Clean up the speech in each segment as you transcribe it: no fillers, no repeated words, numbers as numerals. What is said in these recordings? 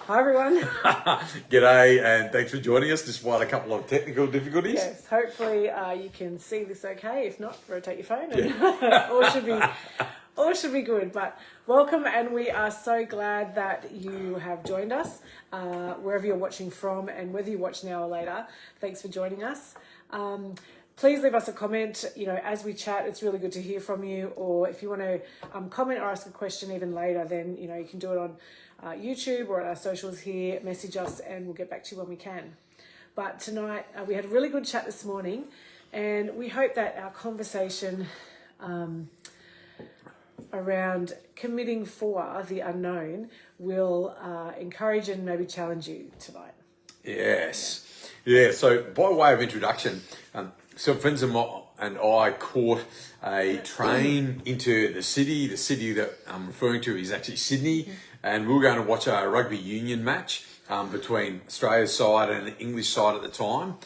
Hi everyone. G'day, and thanks for joining us despite a couple of technical difficulties. Yes, hopefully you can see this okay. If not, rotate your phone and all should be good. But welcome, and we are so glad that you have joined us wherever you're watching from, and whether you watch now or later. Thanks for joining us. Please leave us a comment, as we chat. It's really good to hear from you. Or if you want to comment or ask a question even later, then, you can do it on YouTube or on our socials here. Message us and we'll get back to you when we can. But tonight, we had a really good chat this morning, and we hope that our conversation around committing for the unknown will encourage and maybe challenge you tonight. Yes. Yeah, so by way of introduction, some friends of mine and I caught a train into the city. The city that I'm referring to is actually Sydney, and we were going to watch a rugby union match between Australia's side and the English side at the time.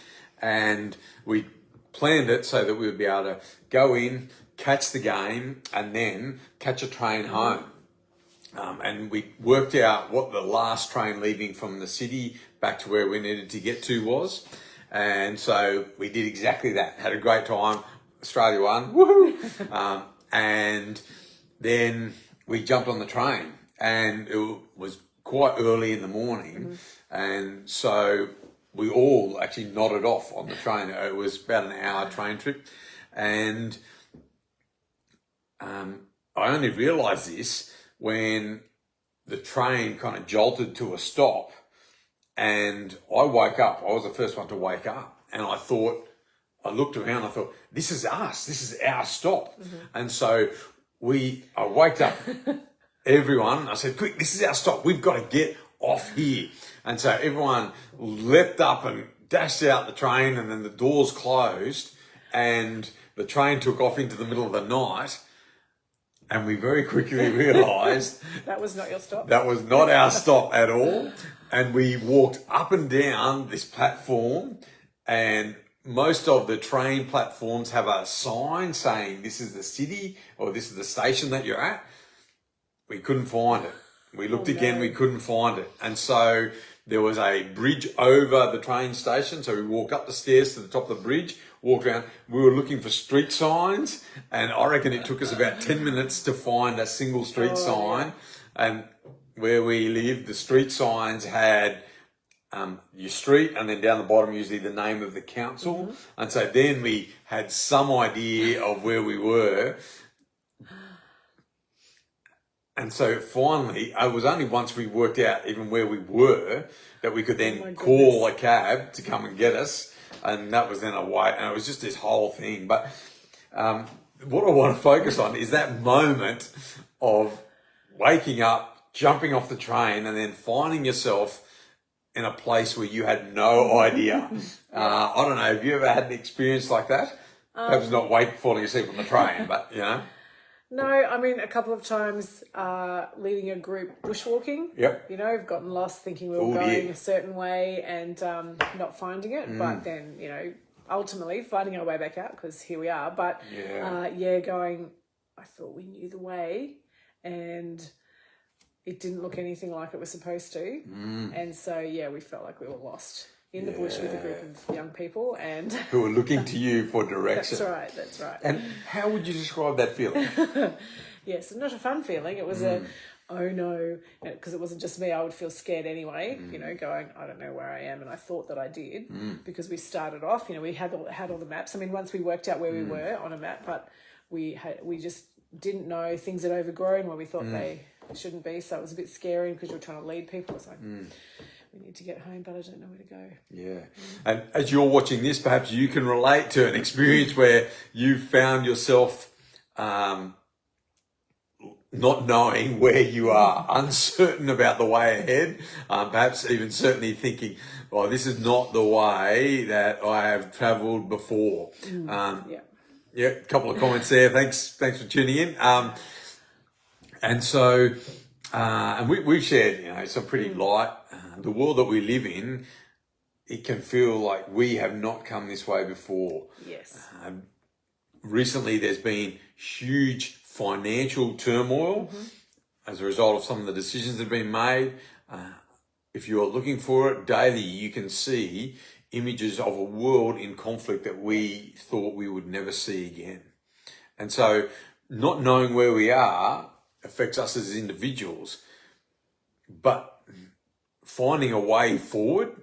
And we planned it so that we would be able to go in, catch the game, and then catch a train home. And we worked out what the last train leaving from the city back to where we needed to get to was. And so we did exactly that. Had a great time. Australia won. Woohoo! And then we jumped on the train, and it was quite early in the morning. And so we all actually nodded off on the train. It was about an hour train trip. And I only realised this when the train kind of jolted to a stop, and I woke up. I was the first one to wake up, and I looked around, I thought, this is us, this is our stop. And so I waked up everyone, I said, quick, this is our stop, we've got to get off here. And so everyone leapt up and dashed out the train, and then the doors closed, and the train took off into the middle of the night. And we very quickly realised that was not your stop. That was not our stop at all. And we walked up and down this platform, and most of the train platforms have a sign saying this is the city or this is the station that you're at. We couldn't find it. We looked again, we couldn't find it. And so there was a bridge over the train station. So we walked up the stairs to the top of the bridge, walked around. We were looking for street signs, and I reckon it took us about 10 minutes to find a single street sign. Yeah. And where we lived, the street signs had your street, and then down the bottom usually the name of the council. And so then we had some idea of where we were. And so finally, it was only once we worked out even where we were that we could then call a cab to come and get us. And that was then a wait, and it was just this whole thing. But what I want to focus on is that moment of waking up, jumping off the train, and then finding yourself in a place where you had no idea. I don't know, have you ever had an experience like that? Perhaps not falling asleep on the train, but No, I mean, a couple of times leading a group bushwalking. Yep. We've gotten lost thinking we were going a certain way and not finding it. But then, ultimately finding our way back out, because here we are. But going, I thought we knew the way, and it didn't look anything like it was supposed to. And so, we felt like we were lost in the bush with a group of young people, and who were looking to you for direction. That's right. And how would you describe that feeling? Yes, not a fun feeling. It was oh no, because it wasn't just me. I would feel scared anyway, going, I don't know where I am. And I thought that I did, because we started off, we had all the maps. I mean, once we worked out where we were on a map, but we just didn't know, things had overgrown where we thought they shouldn't be. So it was a bit scary because you were trying to lead people. It's like, we need to get home, but I don't know where to go. Yeah. And as you're watching this, perhaps you can relate to an experience where you found yourself not knowing where you are, uncertain about the way ahead, perhaps even certainly thinking, well, this is not the way that I have travelled before. A couple of comments there. Thanks for tuning in. And so, and we've shared, some pretty light. The world that we live in, it can feel like we have not come this way before. Yes. Recently, there's been huge financial turmoil as a result of some of the decisions that have been made. if you're looking for it daily, you can see images of a world in conflict that we thought we would never see again. And so not knowing where we are affects us as individuals, but finding a way forward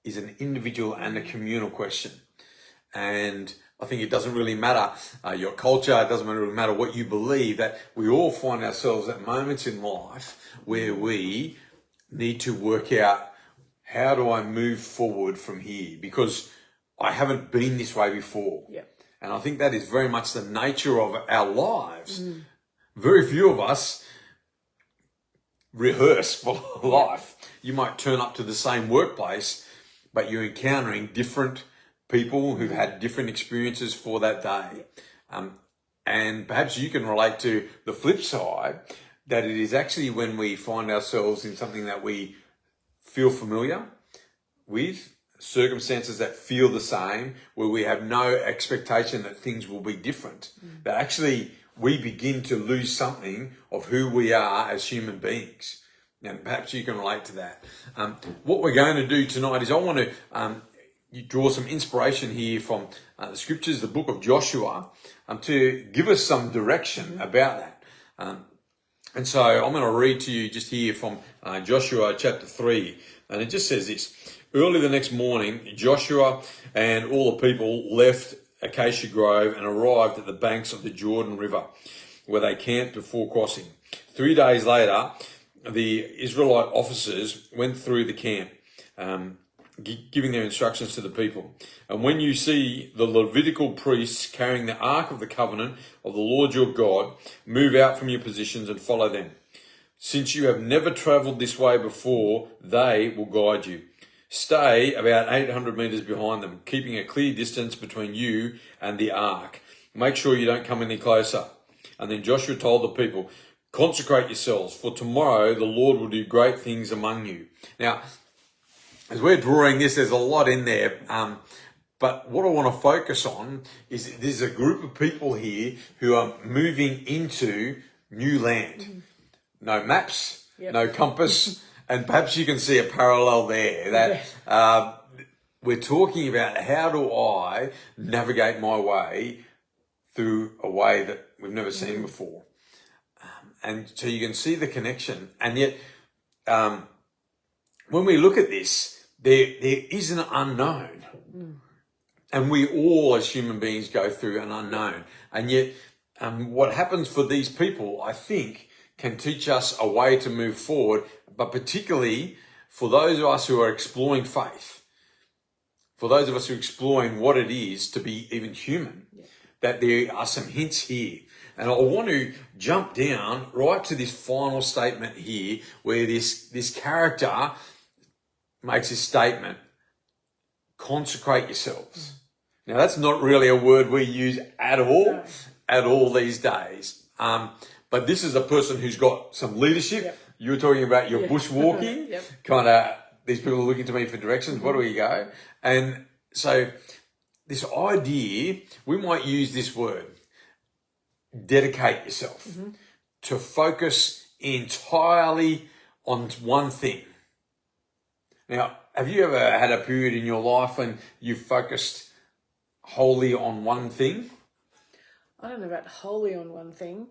is an individual and a communal question. And I think it doesn't really matter your culture, it doesn't really matter what you believe, that we all find ourselves at moments in life where we need to work out, how do I move forward from here? Because I haven't been this way before. Yep. And I think that is very much the nature of our lives. Very few of us rehearse for life. You might turn up to the same workplace, but you're encountering different people who've had different experiences for that day. And perhaps you can relate to the flip side, that it is actually when we find ourselves in something that we feel familiar with, circumstances that feel the same, where we have no expectation that things will be different, that actually we begin to lose something of who we are as human beings. And perhaps you can relate to that. What we're going to do tonight is I want to you draw some inspiration here from the scriptures, the book of Joshua, to give us some direction about that. And so I'm going to read to you just here from Joshua chapter 3. And it just says this: early the next morning, Joshua and all the people left Acacia Grove and arrived at the banks of the Jordan River, where they camped before crossing. 3 days later, the Israelite officers went through the camp, giving their instructions to the people. And when you see the Levitical priests carrying the Ark of the Covenant of the Lord your God, move out from your positions and follow them. Since you have never travelled this way before, they will guide you. Stay about 800 meters behind them, keeping a clear distance between you and the Ark. Make sure you don't come any closer. And then Joshua told the people, consecrate yourselves, for tomorrow the Lord will do great things among you. Now, as we're drawing this, there's a lot in there. But what I want to focus on is there's a group of people here who are moving into new land. No maps, no compass, and perhaps you can see a parallel there that we're talking about, how do I navigate my way through a way that we've never seen before. And so you can see the connection. And yet, when we look at this, there is an unknown. And we all, as human beings, go through an unknown. And yet, what happens for these people, I think, can teach us a way to move forward, but particularly for those of us who are exploring faith, for those of us who are exploring what it is to be even human, that there are some hints here. And I want to jump down right to this final statement here, where this character makes this statement: consecrate yourselves. Now, that's not really a word we use at all these days. But this is a person who's got some leadership. You were talking about your bushwalking, kind of, these people are looking to me for directions. Where do we go? And so this idea, we might use this word, dedicate yourself, to focus entirely on one thing. Now, have you ever had a period in your life when you focused wholly on one thing? I don't know about wholly on one thing,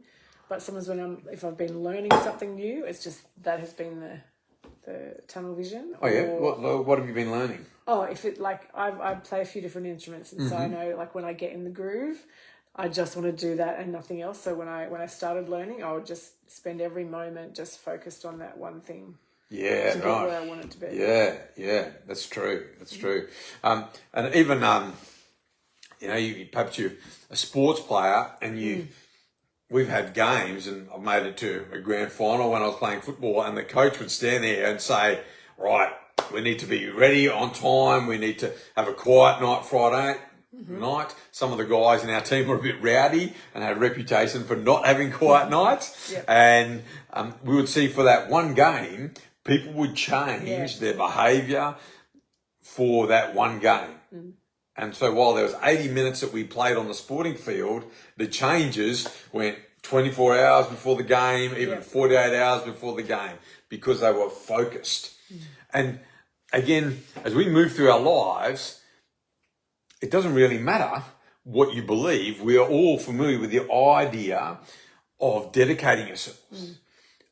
but sometimes if I've been learning something new, it's just that has been the tunnel vision. Oh yeah, what have you been learning? Oh, if it I play a few different instruments, and so I know when I get in the groove, I just want to do that and nothing else. So when I started learning, I would just spend every moment just focused on that one thing. Yeah, to get where I want it to be. Yeah, that's true. That's true. And even perhaps you're a sports player and we've had games, and I've made it to a grand final when I was playing football, and the coach would stand there and say, right, we need to be ready on time. We need to have a quiet night Friday night. Some of the guys in our team were a bit rowdy and had a reputation for not having quiet nights. And we would see for that one game, people would change their behaviour for that one game. And so while there was 80 minutes that we played on the sporting field, the changes went 24 hours before the game, even 48 hours before the game, because they were focused. And again, as we move through our lives, it doesn't really matter what you believe. We are all familiar with the idea of dedicating yourselves,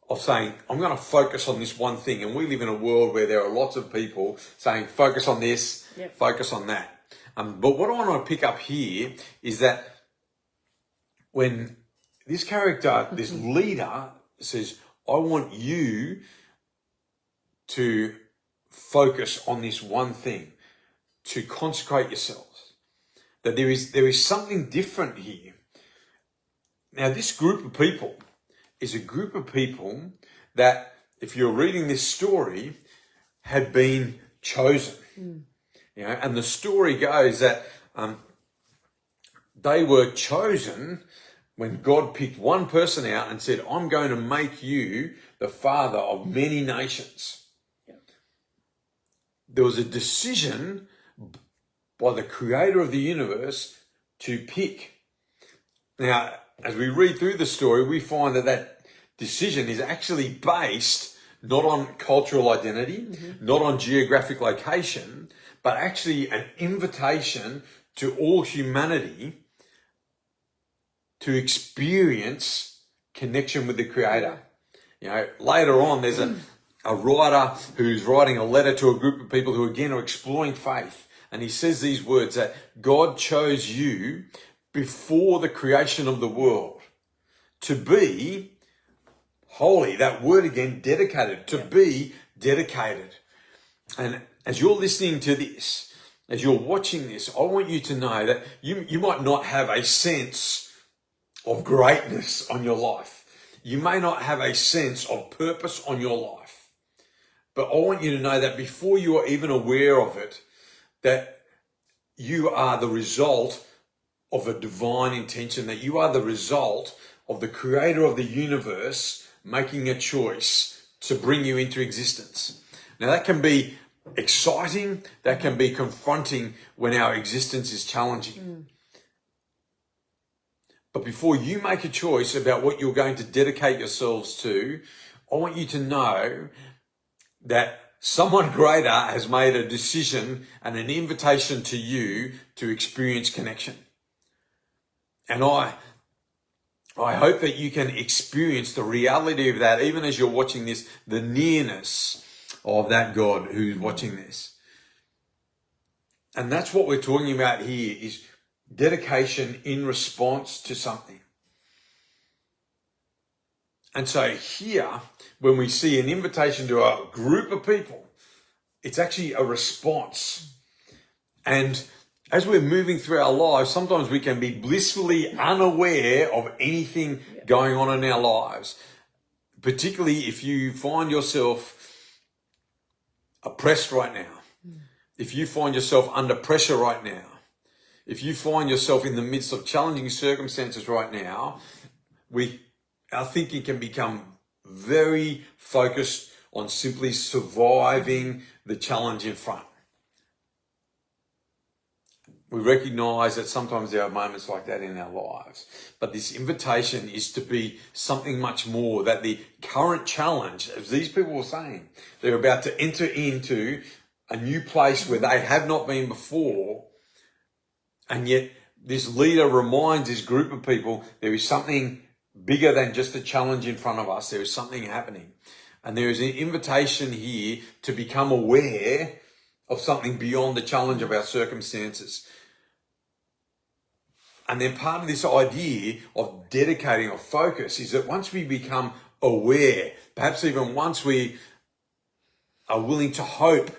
of saying, I'm going to focus on this one thing. And we live in a world where there are lots of people saying, focus on this, focus on that. But what I want to pick up here is that when this character, this leader says, I want you to focus on this one thing, to consecrate yourselves, that there is something different here. Now, this group of people is a group of people that, if you're reading this story, had been chosen. You know, and the story goes that they were chosen when God picked one person out and said, I'm going to make you the father of many nations. There was a decision by the creator of the universe to pick. Now, as we read through the story, we find that decision is actually based not on cultural identity, not on geographic location, but actually an invitation to all humanity to experience connection with the Creator. You know, later on, there's a writer who's writing a letter to a group of people who, again, are exploring faith. And he says these words, that God chose you before the creation of the world to be holy. That word again, dedicated, to be dedicated. And as you're listening to this, as you're watching this, I want you to know that you might not have a sense of greatness on your life. You may not have a sense of purpose on your life. But I want you to know that before you are even aware of it, that you are the result of a divine intention, that you are the result of the creator of the universe making a choice to bring you into existence. Now, that can be exciting, that can be confronting when our existence is challenging. But before you make a choice about what you're going to dedicate yourselves to, I want you to know that someone greater has made a decision and an invitation to you to experience connection. And I hope that you can experience the reality of that, even as you're watching this, the nearness of that God who's watching this. And that's what we're talking about here, is dedication in response to something. And so here, when we see an invitation to a group of people, it's actually a response. And as we're moving through our lives, sometimes we can be blissfully unaware of anything going on in our lives, particularly if you find yourself oppressed right now, if you find yourself under pressure right now, if you find yourself in the midst of challenging circumstances right now, our thinking can become very focused on simply surviving the challenge in front. We recognize that sometimes there are moments like that in our lives. But this invitation is to be something much more, that the current challenge, as these people were saying, they're about to enter into a new place where they have not been before. And yet this leader reminds this group of people there is something bigger than just the challenge in front of us. There is something happening. And there is an invitation here to become aware of something beyond the challenge of our circumstances. And then part of this idea of dedicating or focus is that once we become aware, perhaps even once we are willing to hope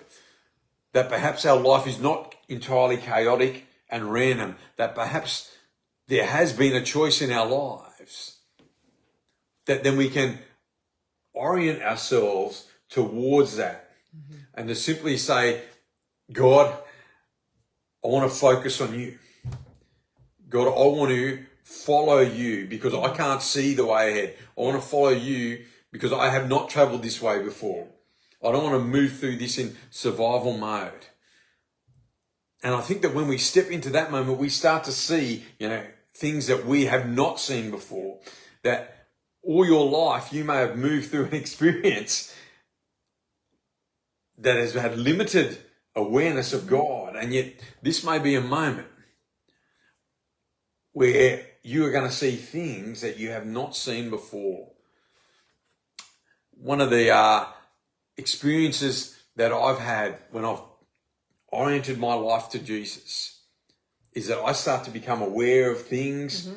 that perhaps our life is not entirely chaotic and random, that perhaps there has been a choice in our lives, that then we can orient ourselves towards that. And to simply say, God, I want to focus on you. God, I want to follow you because I can't see the way ahead. I want to follow you because I have not traveled this way before. I don't want to move through this in survival mode. And I think that when we step into that moment, we start to see, things that we have not seen before. that all your life you may have moved through an experience that has had limited awareness of God, and yet this may be a moment where you are going to see things that you have not seen before. One of the experiences that I've had when I've oriented my life to Jesus is that I start to become aware of things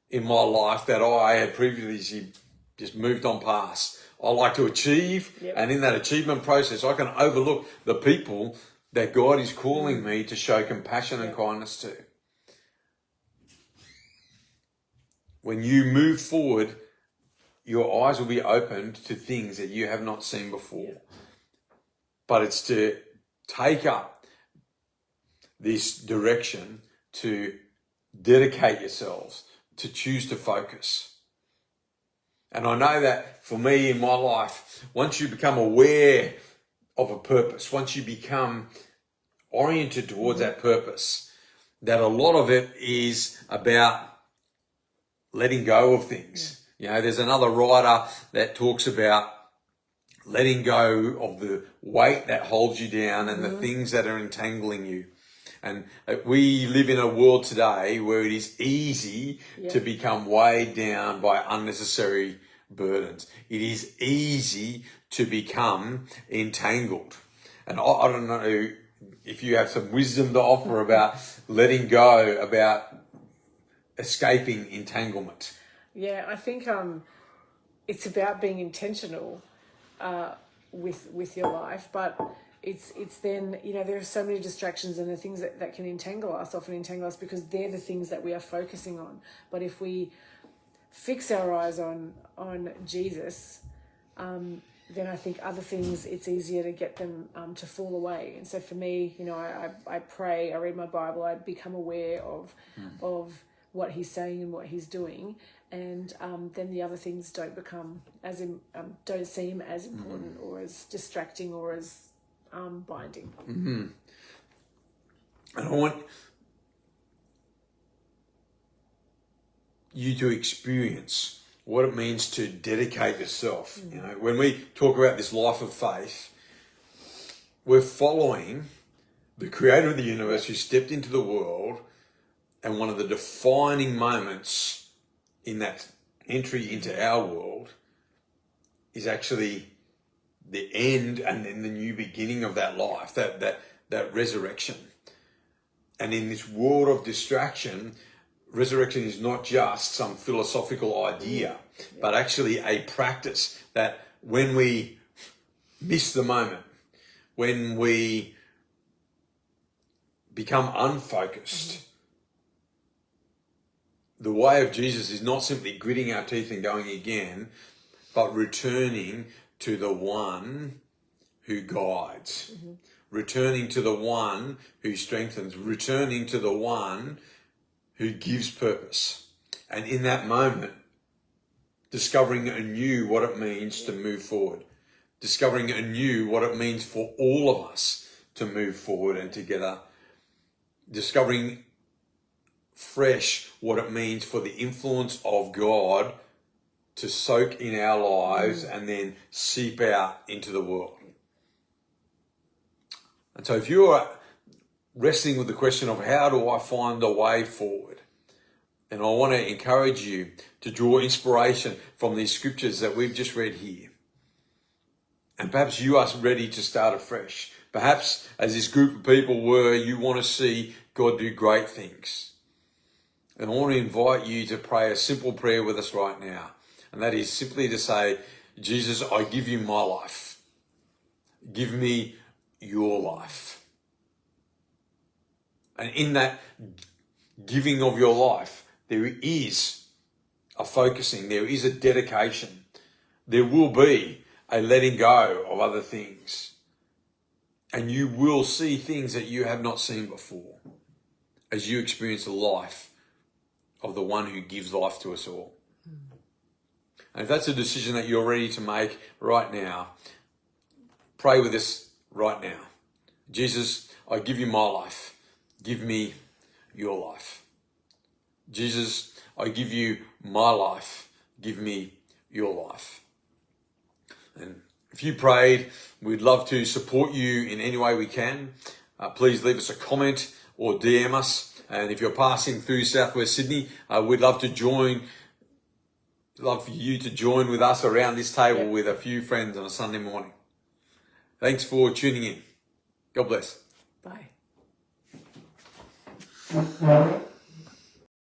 in my life that I had previously just moved on past. I like to achieve, and in that achievement process, I can overlook the people that God is calling me to show compassion and kindness to. When you move forward, your eyes will be opened to things that you have not seen before. But it's to take up this direction, to dedicate yourselves, to choose to focus. And I know that for me in my life, once you become aware of a purpose, once you become oriented towards that purpose, that a lot of it is about letting go of things. You know, there's another writer that talks about letting go of the weight that holds you down and the things that are entangling you. And we live in a world today where it is easy to become weighed down by unnecessary burdens. It is easy to become entangled. And I don't know if you have some wisdom to offer about letting go, about escaping entanglement. Yeah, I think it's about being intentional with your life, but it's then, you know, there are so many distractions and the things that can often entangle us because they're the things that we are focusing on. But if we fix our eyes on Jesus, then I think other things, it's easier to get them to fall away. And so for me, you know, I pray, I read my Bible, I become aware of what he's saying and what he's doing, and then the other things don't become don't seem as important or as distracting or as binding. And I want you to experience what it means to dedicate yourself. You know, when we talk about this life of faith, we're following the creator of the universe who stepped into the world, and one of the defining moments in that entry into our world is actually the end and then the new beginning of that life, that resurrection. And in this world of distraction, resurrection is not just some philosophical idea, but actually a practice that when we miss the moment, when we become unfocused, the way of Jesus is not simply gritting our teeth and going again, but returning to the one who guides, returning to the one who strengthens, returning to the one who gives purpose. And in that moment, discovering anew what it means to move forward, discovering anew what it means for all of us to move forward and together, discovering fresh what it means for the influence of God to soak in our lives and then seep out into the world. And so if you're wrestling with the question of how do I find a way forward, then I want to encourage you to draw inspiration from these scriptures that we've just read here. And perhaps you are ready to start afresh. Perhaps as this group of people were, you want to see God do great things. And I want to invite you to pray a simple prayer with us right now. And that is simply to say, Jesus, I give you my life. Give me your life. And in that giving of your life, there is a focusing, there is a dedication. There will be a letting go of other things. And you will see things that you have not seen before as you experience the life of the one who gives life to us all. And if that's a decision that you're ready to make right now, pray with us right now. Jesus, I give you my life. Give me your life. Jesus, I give you my life. give me your life. And if you prayed, we'd love to support you in any way we can. Please leave us a comment or DM us. And if you're passing through Southwest Sydney, we'd love for you to join with us around this table with a few friends on a Sunday morning. Thanks for tuning in. God bless. Bye.